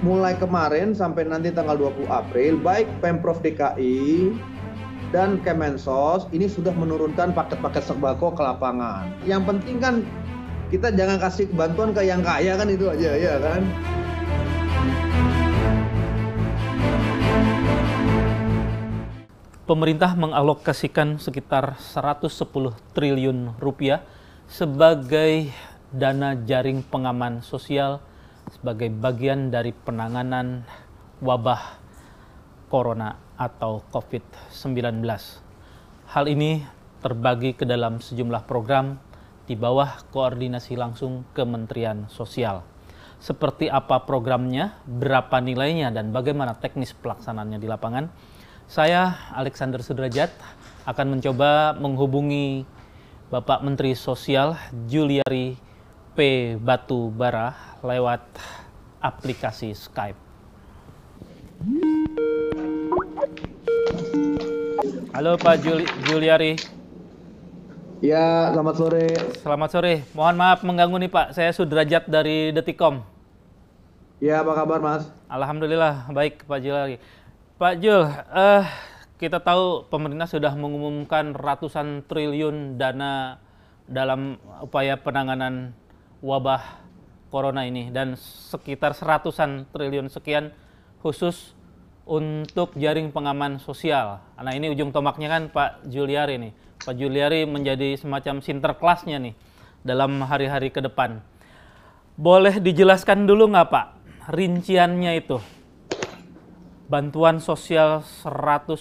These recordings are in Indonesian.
mulai kemarin sampai nanti tanggal 20 April, baik Pemprov DKI dan Kemensos ini sudah menurunkan paket-paket sembako ke lapangan. Yang penting kan kita jangan kasih bantuan ke yang kaya, kan itu aja ya kan. Pemerintah mengalokasikan sekitar 110 triliun rupiah sebagai dana jaring pengaman sosial sebagai bagian dari penanganan wabah corona atau COVID-19. Hal ini terbagi ke dalam sejumlah program di bawah koordinasi langsung Kementerian Sosial. Seperti apa programnya, berapa nilainya, dan bagaimana teknis pelaksanaannya di lapangan, saya, Alexander Sudrajat, akan mencoba menghubungi Bapak Menteri Sosial Juliari P. Batubara lewat aplikasi Skype. Halo Pak Juliari. Ya, selamat sore. Selamat sore. Mohon maaf mengganggu nih Pak, saya Sudrajat dari Detikcom. Ya, apa kabar Mas? Alhamdulillah, baik Pak Juliari. Pak Jul, kita tahu pemerintah sudah mengumumkan ratusan triliun dana dalam upaya penanganan wabah corona ini, dan sekitar seratusan triliun sekian khusus untuk jaring pengaman sosial. Nah, ini ujung tombaknya kan Pak Juliari nih. Pak Juliari menjadi semacam sinterklasnya nih dalam hari-hari ke depan. Boleh dijelaskan dulu nggak Pak rinciannya itu? Bantuan sosial 110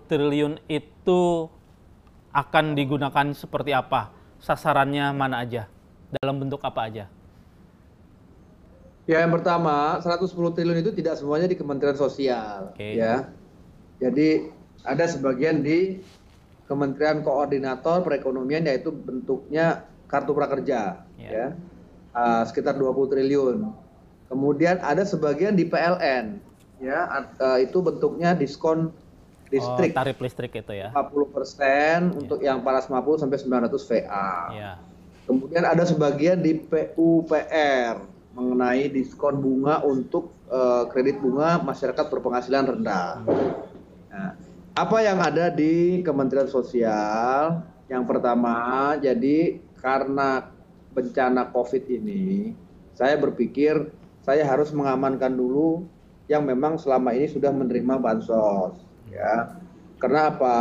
triliun itu akan digunakan seperti apa? Sasarannya mana aja? Dalam bentuk apa aja? Ya, yang pertama, 110 triliun itu tidak semuanya di Kementerian Sosial. Oke. Ya. Jadi ada sebagian di Kementerian Koordinator Perekonomian, yaitu bentuknya kartu prakerja, ya. Sekitar 20 triliun. Kemudian ada sebagian di PLN. Ya, itu bentuknya diskon listrik. Tarif listrik itu ya. 40% untuk yang paras mampu sampai 900 VA. Ya. Kemudian ada sebagian di PUPR mengenai diskon bunga untuk kredit bunga masyarakat berpenghasilan rendah. Nah, apa yang ada di Kementerian Sosial? Yang pertama, jadi karena bencana COVID ini, saya berpikir saya harus mengamankan dulu yang memang selama ini sudah menerima bansos, ya. Karena apa?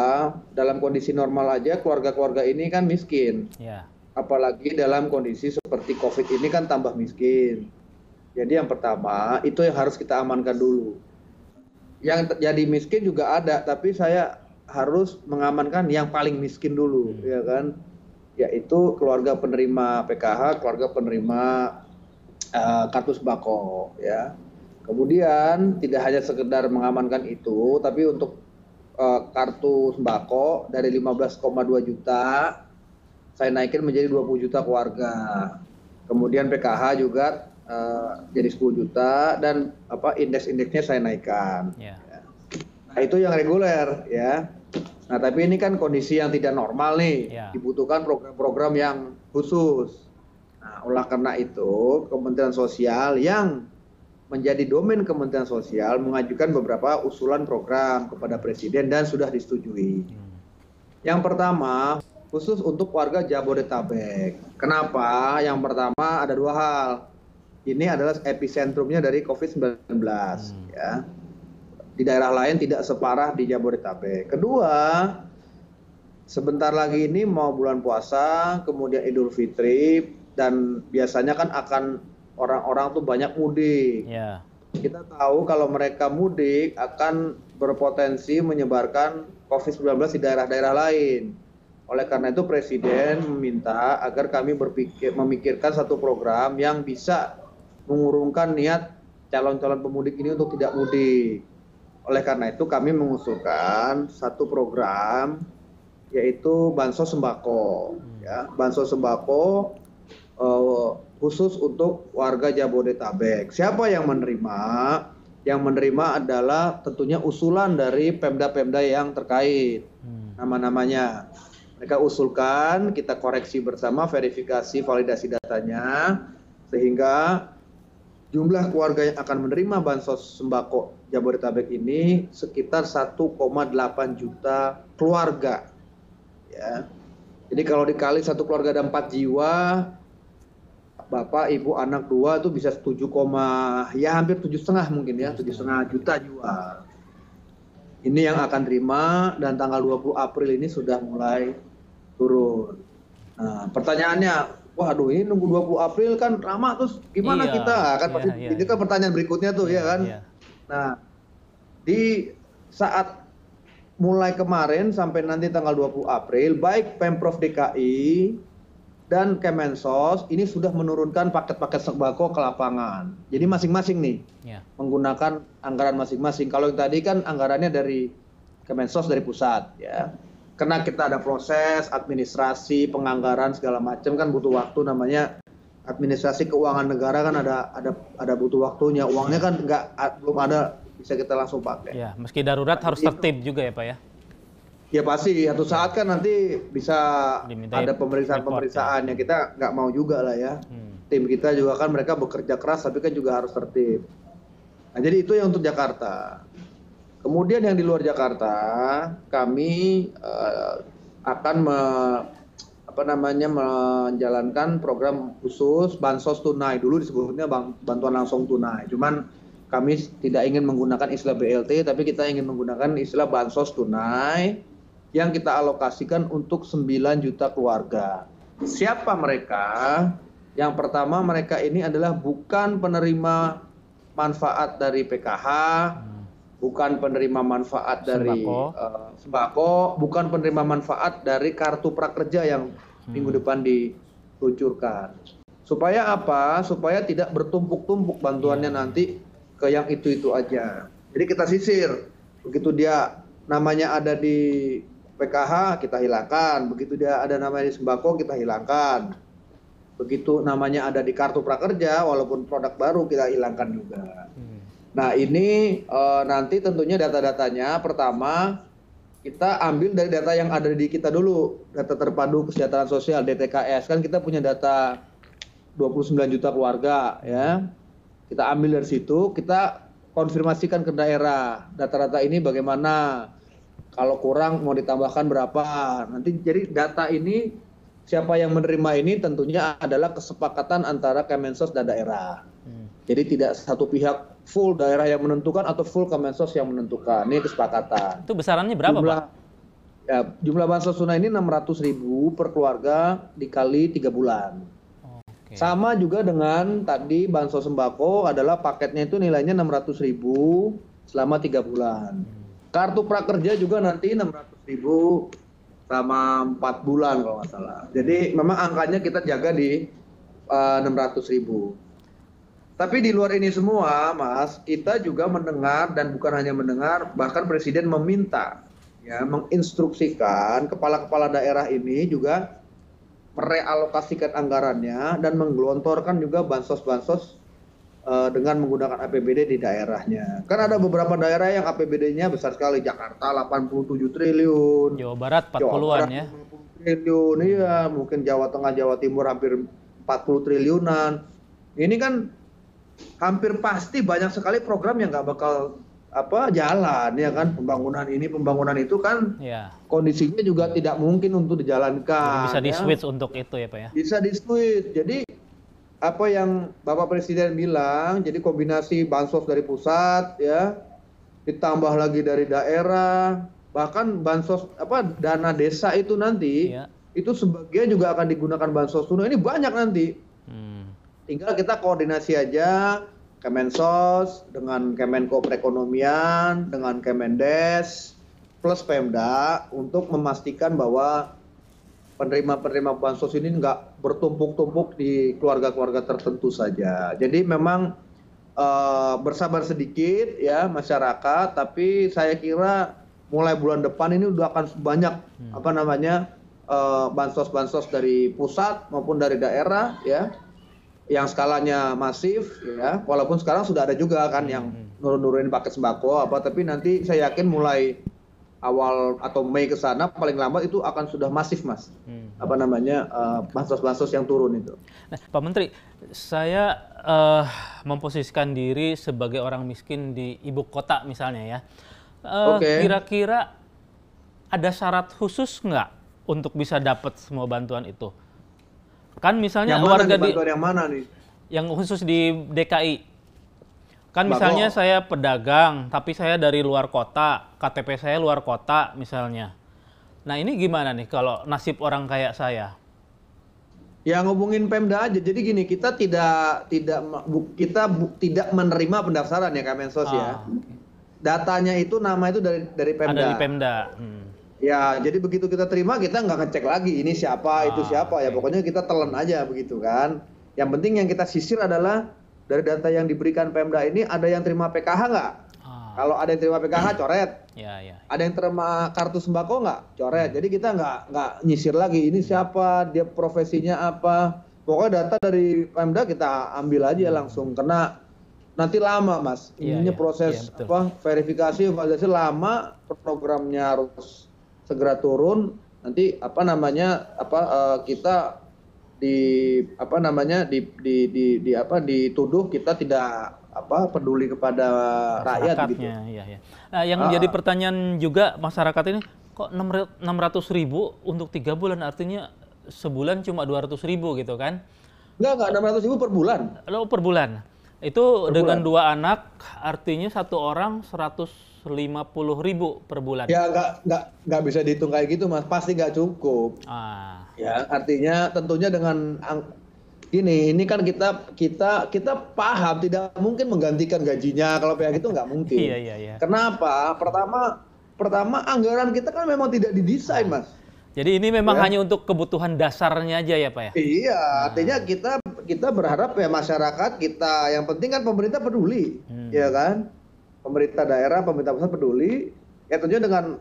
Dalam kondisi normal aja keluarga-keluarga ini kan miskin, apalagi dalam kondisi seperti COVID ini kan tambah miskin. Jadi yang pertama itu yang harus kita amankan dulu. Yang jadi miskin juga ada, tapi saya harus mengamankan yang paling miskin dulu, ya kan? Yaitu keluarga penerima PKH, keluarga penerima kartu sembako, ya. Kemudian tidak hanya sekedar mengamankan itu, tapi untuk kartu sembako dari 15,2 juta saya naikin menjadi 20 juta keluarga. Kemudian PKH juga jadi 10 juta dan indeks-indeksnya saya naikkan. Ya. Nah, itu yang reguler, ya. Nah, tapi ini kan kondisi yang tidak normal nih, dibutuhkan program-program yang khusus. Nah, oleh karena itu Kementerian Sosial yang menjadi domain Kementerian Sosial mengajukan beberapa usulan program kepada Presiden dan sudah disetujui. Yang pertama, khusus untuk warga Jabodetabek. Kenapa? Yang pertama ada dua hal. Ini adalah epicentrumnya dari COVID-19, ya. Di daerah lain tidak separah di Jabodetabek. Kedua, sebentar lagi ini mau bulan puasa, kemudian Idul Fitri, dan biasanya kan akan orang-orang tuh banyak mudik. Kita tahu kalau mereka mudik akan berpotensi menyebarkan COVID-19 di daerah-daerah lain. Oleh karena itu Presiden meminta agar kami memikirkan satu program yang bisa mengurungkan niat calon-calon pemudik ini untuk tidak mudik. Oleh karena itu kami mengusulkan satu program, yaitu bansos sembako. Ya, bansos sembako khusus untuk warga Jabodetabek. Siapa yang menerima? Yang menerima adalah tentunya usulan dari Pemda-Pemda yang terkait. Nama-namanya mereka usulkan, kita koreksi bersama, verifikasi, validasi datanya, sehingga jumlah keluarga yang akan menerima bansos sembako Jabodetabek ini sekitar 1,8 juta keluarga. Ya. Jadi kalau dikali satu keluarga ada 4 jiwa, bapak, ibu, anak 2 itu bisa 7, ya hampir 7,5 mungkin ya, 7,5 juta jiwa. Ini yang akan terima dan tanggal 20 April ini sudah mulai turun. Nah, pertanyaannya, waduh ini nunggu 20 April kan lama, terus gimana kita? Kan pasti ini kan pertanyaan berikutnya tuh ya kan. Nah, di saat mulai kemarin sampai nanti tanggal 20 April, baik Pemprov DKI dan Kemensos ini sudah menurunkan paket-paket sembako ke lapangan. Jadi masing-masing nih menggunakan anggaran masing-masing. Kalau yang tadi kan anggarannya dari Kemensos dari pusat ya. Karena kita ada proses administrasi, penganggaran segala macam kan butuh waktu, namanya administrasi keuangan negara kan ada butuh waktunya. Uangnya kan belum ada bisa kita langsung pakai. Ya, meski darurat harus tertib juga ya Pak ya. Ya pasti, satu saat kan nanti bisa ada pemeriksaan-pemeriksaan yang kita nggak mau juga lah ya. Tim kita juga kan mereka bekerja keras tapi kan juga harus tertib. Nah jadi itu yang untuk Jakarta. Kemudian yang di luar Jakarta, kami akan menjalankan program khusus bansos tunai. Dulu disebutnya bantuan langsung tunai. Cuman kami tidak ingin menggunakan istilah BLT, tapi kita ingin menggunakan istilah bansos tunai yang kita alokasikan untuk 9 juta keluarga. Siapa mereka? Yang pertama, mereka ini adalah bukan penerima manfaat dari PKH, bukan penerima manfaat dari sembako, bukan penerima manfaat dari kartu prakerja yang minggu depan diluncurkan. Supaya apa? Supaya tidak bertumpuk-tumpuk bantuannya nanti ke yang itu-itu aja. Jadi kita sisir. Begitu dia namanya ada di PKH, kita hilangkan. Begitu dia ada namanya di sembako, kita hilangkan. Begitu namanya ada di kartu prakerja, walaupun produk baru, kita hilangkan juga. Nah ini nanti tentunya data-datanya, pertama kita ambil dari data yang ada di kita dulu. Data terpadu kesejahteraan sosial, DTKS. Kan kita punya data 29 juta keluarga ya. Kita ambil dari situ, kita konfirmasikan ke daerah. Data-data ini bagaimana? Kalau kurang mau ditambahkan berapa? Nanti jadi data ini siapa yang menerima ini tentunya adalah kesepakatan antara Kemensos dan daerah. Jadi tidak satu pihak full daerah yang menentukan atau full Kemensos yang menentukan. Ini kesepakatan. Itu besarannya berapa, Pak? Ya, jumlah bansos tunai ini 600.000 per keluarga dikali 3 bulan. Sama juga dengan tadi bansos sembako adalah paketnya itu nilainya 600.000 selama 3 bulan. Kartu prakerja juga nanti 600.000 selama 4 bulan kalau nggak salah. Jadi memang angkanya kita jaga di 600.000. Tapi di luar ini semua, Mas, kita juga mendengar dan bukan hanya mendengar, bahkan Presiden meminta, ya, menginstruksikan kepala-kepala daerah ini juga merealokasikan anggarannya dan menggelontorkan juga bansos-bansos dengan menggunakan APBD di daerahnya. Kan ada beberapa daerah yang APBD-nya besar sekali. Jakarta 87 triliun. Jawa Barat 40-an ya. 50 triliun, iya. Mungkin Jawa Tengah, Jawa Timur hampir 40 triliunan. Ini kan hampir pasti banyak sekali program yang nggak bakal jalan ya kan, pembangunan ini pembangunan itu kan kondisinya juga tidak mungkin untuk dijalankan. Jadi bisa di-switch untuk itu ya Pak ya? Bisa di-switch. Jadi apa yang Bapak Presiden bilang, jadi kombinasi bansos dari pusat ya, ditambah lagi dari daerah, bahkan bansos dana desa itu nanti itu sebagian juga akan digunakan bansos tunai. Ini banyak nanti. Tinggal kita koordinasi aja Kemensos dengan Kemenko Perekonomian, dengan Kemendes plus Pemda untuk memastikan bahwa penerima-penerima bansos ini nggak bertumpuk-tumpuk di keluarga-keluarga tertentu saja. Jadi memang bersabar sedikit ya masyarakat, tapi saya kira mulai bulan depan ini udah akan banyak bansos-bansos dari pusat maupun dari daerah ya, yang skalanya masif ya. Walaupun sekarang sudah ada juga kan yang nurun-nurunin paket sembako tapi nanti saya yakin mulai awal atau Mei ke sana paling lambat itu akan sudah masif, Mas. bansos-bansos yang turun itu. Nah, Pak Menteri, saya memposisikan diri sebagai orang miskin di ibu kota misalnya ya. Oke. Kira-kira ada syarat khusus nggak untuk bisa dapat semua bantuan itu? Kan misalnya Yang mana warga nih, bantuan yang mana nih? yang khusus di DKI. Kan Sembako. misalnya saya pedagang, tapi saya dari luar kota, KTP saya luar kota misalnya. Nah ini gimana nih kalau nasib orang kayak saya? Ya ngomongin Pemda aja. Jadi gini, kita tidak menerima pendaftaran ya Kemensos ya. Oke. Datanya itu, nama itu dari Pemda. Ada di Pemda. Ya, jadi begitu kita terima, kita nggak ngecek lagi ini siapa, itu siapa. Ya oke. pokoknya kita telan aja begitu kan. Yang penting yang kita sisir adalah dari data yang diberikan Pemda ini, ada yang terima PKH nggak? Kalau ada yang terima PKH, coret. Ya, ya. Ada yang terima kartu sembako nggak? Coret. Jadi kita nggak nyisir lagi ini siapa, dia profesinya apa. Pokoknya data dari Pemda kita ambil aja langsung, karena nanti lama Mas. Iya, Ininya iya. proses Iya, betul. verifikasi, validasi lama, programnya harus segera turun. Nanti kita dituduh kita tidak peduli kepada rakyat gitu. Masyarakatnya, iya, iya. Nah, yang jadi pertanyaan juga masyarakat ini, kok 600.000 untuk 3 bulan, artinya sebulan cuma 200.000 gitu kan? Enggak 600.000 per bulan. Lalu per bulan. Itu dengan 2 anak, artinya satu orang 150.000 per bulan. Ya nggak bisa dihitung kayak gitu Mas, pasti nggak cukup. Ya artinya tentunya dengan ini kan kita paham tidak mungkin menggantikan gajinya kalau kayak gitu, nggak mungkin. Iya. Kenapa? Pertama anggaran kita kan memang tidak didesain Mas. Jadi ini memang hanya untuk kebutuhan dasarnya aja ya Pak ya? Iya, artinya kita berharap ya masyarakat kita, yang penting kan pemerintah peduli, ya kan? Pemerintah daerah, pemerintah pusat peduli. Ya tentunya dengan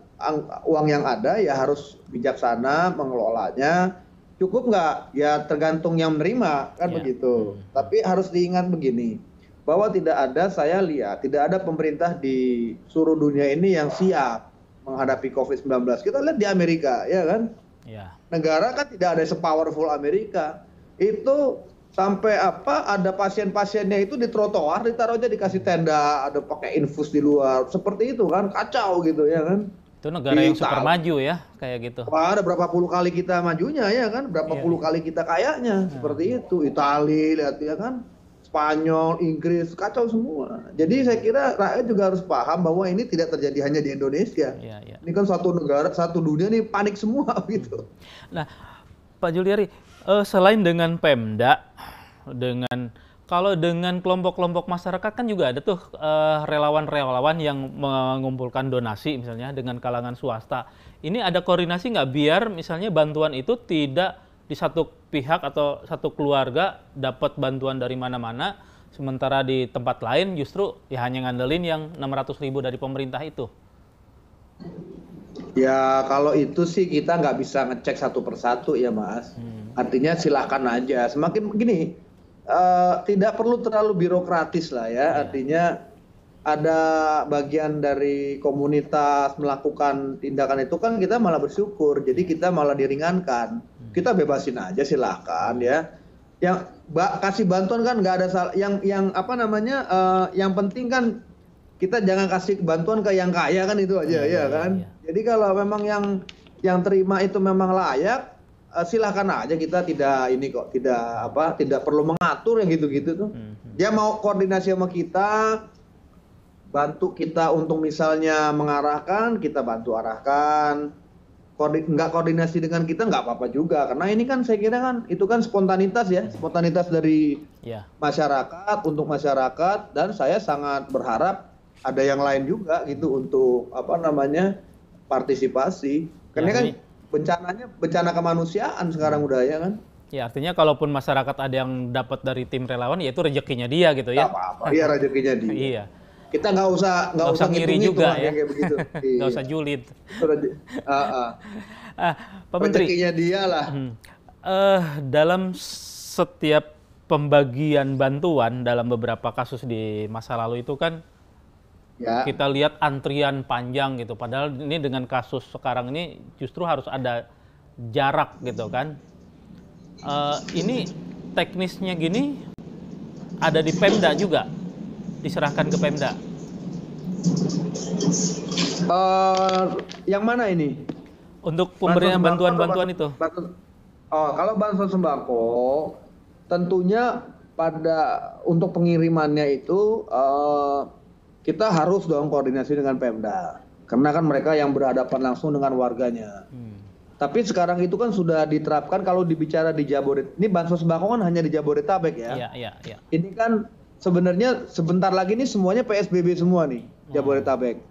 uang yang ada ya harus bijaksana mengelolanya. Cukup nggak? Ya tergantung yang menerima kan begitu. Tapi harus diingat begini, bahwa saya lihat tidak ada pemerintah di seluruh dunia ini yang siap menghadapi COVID-19. Kita lihat di Amerika, ya kan? Ya. Negara kan tidak ada sepowerful Amerika. Itu sampai ada pasien-pasiennya itu di trotoar, ditaruh aja dikasih tenda, ada pakai infus di luar. Seperti itu kan, kacau gitu ya kan. Itu negara yang super maju ya, kayak gitu. Ada berapa puluh kali kita majunya ya kan, berapa puluh kali kita kayaknya, seperti itu. Italia, lihat ya kan, Spanyol, Inggris, kacau semua. Jadi saya kira rakyat juga harus paham bahwa ini tidak terjadi hanya di Indonesia. Iya. Ini kan satu negara, satu dunia nih panik semua gitu. Nah, Pak Juliari, selain dengan Pemda, kalau dengan kelompok-kelompok masyarakat kan juga ada tuh relawan-relawan yang mengumpulkan donasi misalnya dengan kalangan swasta. Ini ada koordinasi nggak biar misalnya bantuan itu tidak di satu pihak atau satu keluarga dapat bantuan dari mana-mana, sementara di tempat lain justru ya hanya ngandelin yang 600.000 dari pemerintah itu? Ya kalau itu sih kita nggak bisa ngecek satu persatu ya Mas. Artinya silakan aja. Semakin begini, tidak perlu terlalu birokratis lah ya. Artinya ada bagian dari komunitas melakukan tindakan itu kan kita malah bersyukur. Jadi kita malah diringankan. Kita bebasin aja silakan ya. Yang kasih bantuan kan nggak ada salah. Yang penting kan kita jangan kasih bantuan ke yang kaya kan, itu aja ya kan. Jadi kalau memang yang terima itu memang layak, silakan aja. Kita tidak perlu mengatur yang gitu-gitu tuh. Dia mau koordinasi sama kita, bantu kita untuk misalnya mengarahkan, kita bantu arahkan. Nggak koordinasi dengan kita nggak apa-apa juga, karena ini kan saya kira kan itu kan spontanitas ya, spontanitas dari masyarakat untuk masyarakat, dan saya sangat berharap ada yang lain juga gitu untuk partisipasi, karena kan bencana kemanusiaan sekarang udah ya kan. Ya artinya kalaupun masyarakat ada yang dapat dari tim relawan, ya itu rezekinya dia gitu ya. Nggak apa-apa, iya rezekinya dia. Iya. Kita nggak usah ngiri juga ya. Kayak begitu. Nggak usah julid. Pak Menteri. Rezekinya dia lah. Dalam setiap pembagian bantuan dalam beberapa kasus di masa lalu itu kan kita lihat antrian panjang gitu. Padahal ini dengan kasus sekarang ini justru harus ada jarak gitu kan. Ini teknisnya gini ada di Pemda juga, diserahkan ke Pemda. Yang mana ini? Untuk pemberian bantuan-bantuan itu. Kalau bantuan sembako, tentunya untuk pengirimannya itu kita harus dong koordinasi dengan Pemda, karena kan mereka yang berhadapan langsung dengan warganya. Tapi sekarang itu kan sudah diterapkan kalau dibicara di Jabodetabek. Ini bantuan sembako kan hanya di Jabodetabek ya. Iya. Ini kan sebenarnya sebentar lagi ini semuanya PSBB semua nih, Jabodetabek.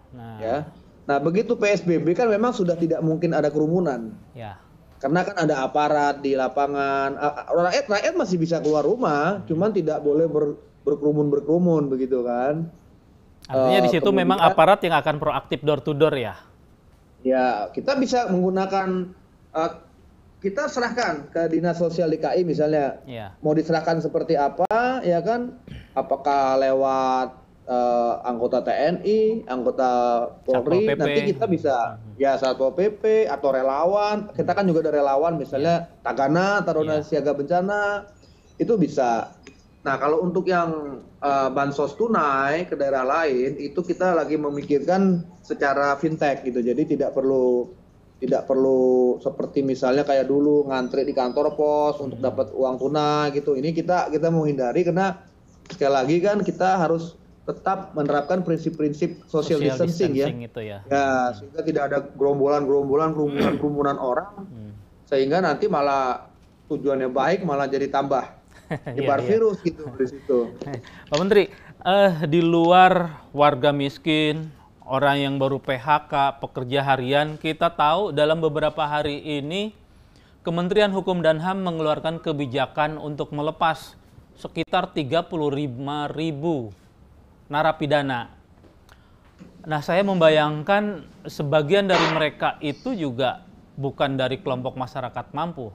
Nah, begitu PSBB kan memang sudah tidak mungkin ada kerumunan. Ya. Karena kan ada aparat di lapangan. Rakyat masih bisa keluar rumah, cuman tidak boleh berkerumun begitu kan. Artinya di situ memang aparat yang akan proaktif door to door ya. Ya, kita bisa menggunakan, kita serahkan ke Dinas Sosial DKI misalnya, mau diserahkan seperti apa, ya kan? Apakah lewat anggota TNI, anggota Polri, nanti kita bisa, ya Satpol PP atau relawan. Kita kan juga ada relawan, misalnya Tagana, Taruna Siaga Bencana, itu bisa. Nah, kalau untuk yang bansos tunai ke daerah lain, itu kita lagi memikirkan secara fintech gitu. Jadi tidak perlu seperti misalnya kayak dulu ngantri di kantor pos untuk dapat uang tunai gitu. Ini kita mau hindari karena sekali lagi kan kita harus tetap menerapkan prinsip-prinsip social distancing ya. Itu ya. Ya, sehingga tidak ada kerumunan orang, sehingga nanti malah tujuannya baik malah jadi tambah nyebar virus gitu di situ. Pak Menteri, di luar warga miskin, orang yang baru PHK, pekerja harian, kita tahu dalam beberapa hari ini Kementerian Hukum dan HAM mengeluarkan kebijakan untuk melepas sekitar 35.000 narapidana. Nah, saya membayangkan sebagian dari mereka itu juga bukan dari kelompok masyarakat mampu.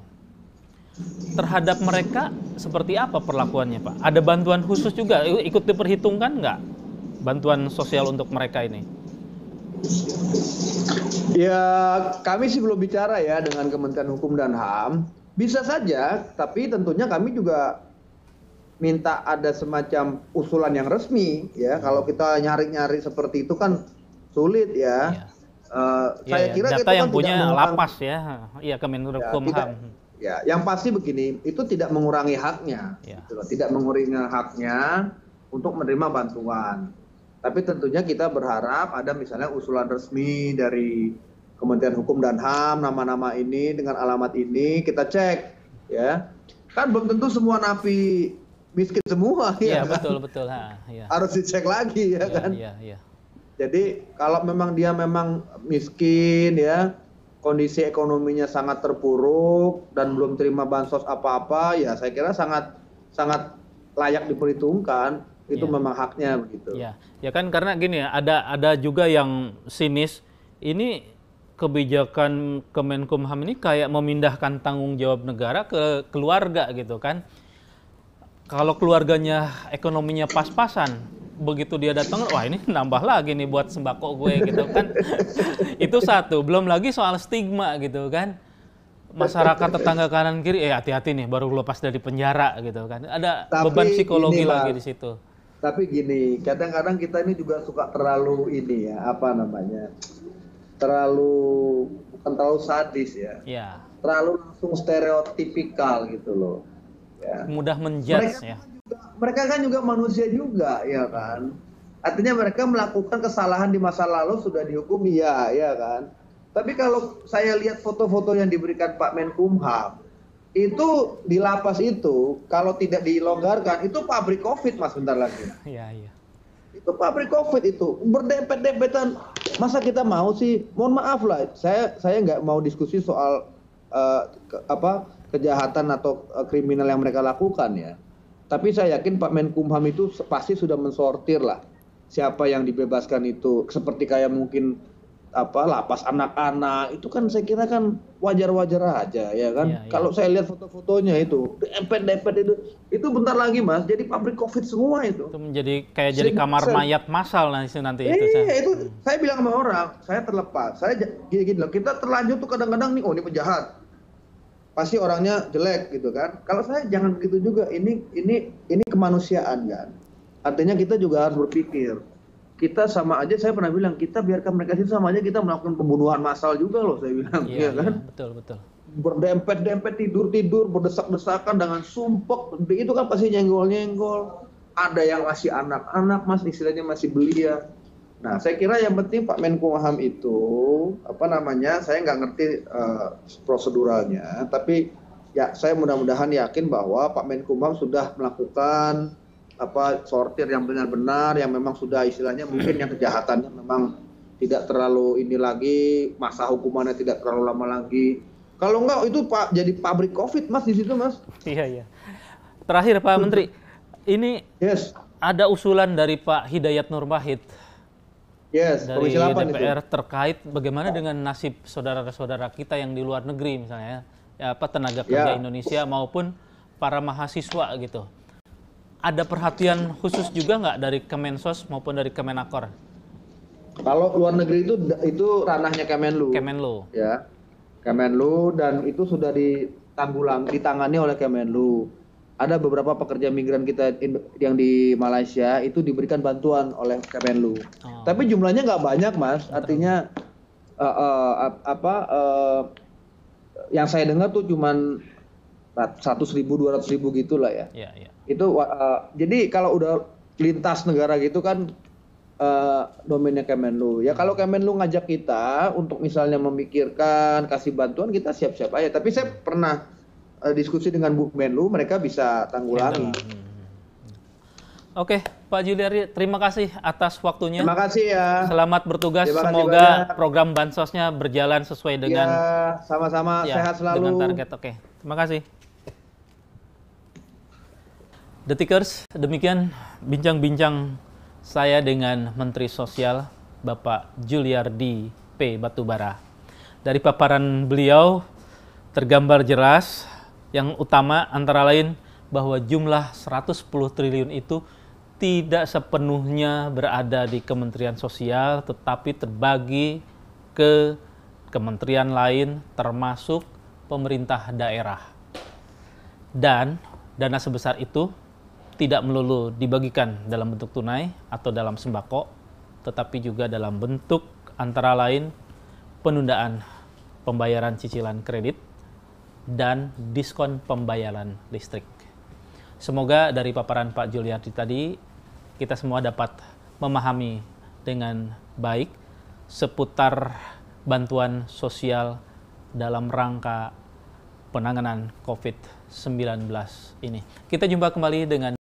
Terhadap mereka seperti apa perlakuannya, Pak? Ada bantuan khusus juga ikut diperhitungkan nggak? Bantuan sosial untuk mereka ini? Ya, kami sih belum bicara ya dengan Kementerian Hukum dan HAM. Bisa saja, tapi tentunya kami juga minta ada semacam usulan yang resmi ya. Kalau kita nyari-nyari seperti itu kan sulit ya. Saya kira data itu yang kan punya lapas ya. Iya, Kementerian Hukum HAM. Ya, yang pasti begini, itu tidak mengurangi haknya, gitu loh. Tidak mengurangi haknya untuk menerima bantuan. Tapi tentunya kita berharap ada misalnya usulan resmi dari Kementerian Hukum dan HAM, nama-nama ini dengan alamat ini kita cek, ya. Kan belum tentu semua napi miskin semua, ya kan? Betul. Harus dicek lagi, ya kan? Iya. Jadi kalau memang dia memang miskin, ya. Kondisi ekonominya sangat terpuruk dan belum terima bansos apa-apa, ya saya kira sangat layak diperhitungkan. Itu memang haknya begitu. Ya kan karena gini ya, ada juga yang sinis. Ini kebijakan Kemenkumham ini kayak memindahkan tanggung jawab negara ke keluarga gitu kan. Kalau keluarganya ekonominya pas-pasan, begitu dia datang, wah ini nambah lagi nih buat sembako gue gitu kan. Itu satu, belum lagi soal stigma gitu kan. Masyarakat tetangga kanan kiri, hati-hati nih baru lepas dari penjara gitu kan. Ada beban psikologi lagi di situ. Tapi gini, kadang-kadang kita ini juga suka terlalu ini ya, bukan terlalu sadis ya. Terlalu langsung stereotipikal gitu loh. Ya. Mudah menjudge ya. Mereka kan juga manusia juga, ya kan. Artinya mereka melakukan kesalahan di masa lalu sudah dihukumi, ya kan. Tapi kalau saya lihat foto-foto yang diberikan Pak Menkumham, itu di lapas itu kalau tidak dilonggarkan itu pabrik COVID, Mas, bentar lagi. Iya. Itu pabrik COVID itu berdempet-dempetan. Masa kita mau sih? Mohon maaf lah, saya nggak mau diskusi soal kejahatan atau kriminal yang mereka lakukan ya. Tapi saya yakin Pak Menkumham itu pasti sudah mensortir lah siapa yang dibebaskan itu. Seperti kayak mungkin lapas anak-anak itu kan saya kira kan wajar-wajar aja ya kan. Kalau saya lihat foto-fotonya itu dempet-dempet itu bentar lagi, Mas, jadi pabrik COVID semua itu. Itu menjadi kayak jadi kamar mayat massal nanti itu. Itu saya bilang sama orang, saya terlepas. Saya gini loh, kita terlanjur tuh kadang-kadang nih, oh ini penjahat. pasti orangnya jelek gitu kan. Kalau saya jangan begitu juga. Ini kemanusiaan kan. Artinya kita juga harus berpikir. Kita sama aja, saya pernah bilang, kita biarkan mereka itu sama aja kita melakukan pembunuhan massal juga loh, saya bilang, Iya, ya kan? betul, betul. Berdempet-dempet, tidur-tidur, berdesak-desakan dengan sumpek, itu kan pasti nyenggol-nyenggol. Ada yang masih anak-anak, mas, istilahnya masih belia. Nah, saya kira yang penting Pak Menkumham itu, saya nggak ngerti proseduralnya, tapi ya saya mudah-mudahan yakin bahwa Pak Menkumham sudah melakukan sortir yang benar-benar, yang memang sudah istilahnya mungkin yang kejahatannya memang tidak terlalu ini lagi, masa hukumannya tidak terlalu lama lagi. Kalau enggak itu Pak jadi pabrik COVID, Mas, di situ, Mas. Iya, iya. Terakhir Pak Menteri, ini ada usulan dari Pak Hidayat Nur Wahid dari Komisi 8 DPR itu. terkait bagaimana dengan nasib saudara-saudara kita yang di luar negeri misalnya, tenaga kerja Indonesia maupun para mahasiswa gitu. Ada perhatian khusus juga nggak dari Kemensos maupun dari Kemenakor? Kalau luar negeri itu ranahnya Kemenlu. Ya. Kemenlu, dan itu sudah ditangani oleh Kemenlu. Ada beberapa pekerja migran kita yang di Malaysia itu diberikan bantuan oleh Kemenlu. Tapi jumlahnya nggak banyak, Mas. Artinya yang saya dengar tuh cuman 100.000, 200.000 gitulah ya. Itu jadi kalau udah lintas negara gitu kan domainnya Kemenlu. Ya kalau Kemenlu ngajak kita untuk misalnya memikirkan kasih bantuan, kita siap-siap aja. Tapi saya pernah diskusi dengan Bu Menlu, mereka bisa tanggulangi. Oke, Pak Juliari, terima kasih atas waktunya. Terima kasih ya. Selamat bertugas. Semoga program bansosnya berjalan sesuai dengan sama-sama sehat selalu. Dengan target. Oke, terima kasih. Detikers, demikian bincang-bincang saya dengan Menteri Sosial Bapak Juliardi P. Batubara. Dari paparan beliau tergambar jelas, yang utama antara lain bahwa jumlah 110 triliun itu tidak sepenuhnya berada di Kementerian Sosial, tetapi terbagi ke kementerian lain termasuk pemerintah daerah. Dan dana sebesar itu tidak melulu dibagikan dalam bentuk tunai atau dalam sembako, tetapi juga dalam bentuk antara lain penundaan pembayaran cicilan kredit dan diskon pembayaran listrik. Semoga dari paparan Pak Juliardi tadi, kita semua dapat memahami dengan baik seputar bantuan sosial dalam rangka penanganan COVID-19 ini. Kita jumpa kembali dengan